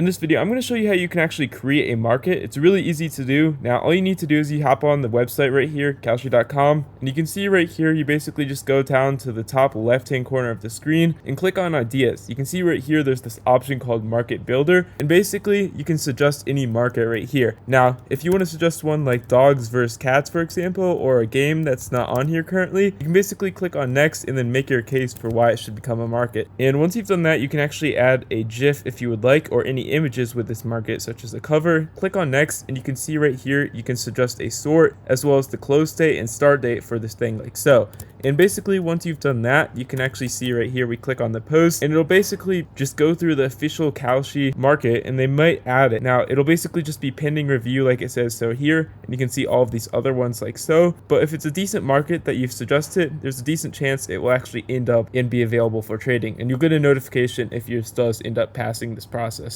In this video, I'm going to show you how you can actually create a market. It's really easy to do. Now, all you need to do is you hop on the website right here, Kalshi.com, and you can see right here, you basically just go down to the top left-hand corner of the screen and click on ideas. You can see right here, there's this option called Market Builder, and basically you can suggest any market right here. Now, if you want to suggest one like dogs versus cats, for example, or a game that's not on here currently, you can basically click on next and then make your case for why it should become a market. And once you've done that, you can actually add a GIF if you would like, or any images with this market, such as a cover. Click on next, and you can see right here, you can suggest a sort as well as the close date and start date for this thing, like so. And basically, once you've done that, you can actually see right here, we click on the post, and it'll basically just go through the official Kalshi market, and they might add it. Now, it'll basically just be pending review, like it says so here, and you can see all of these other ones like so. But if it's a decent market that you've suggested, there's a decent chance it will actually end up and be available for trading, and you'll get a notification if yours does end up passing this process.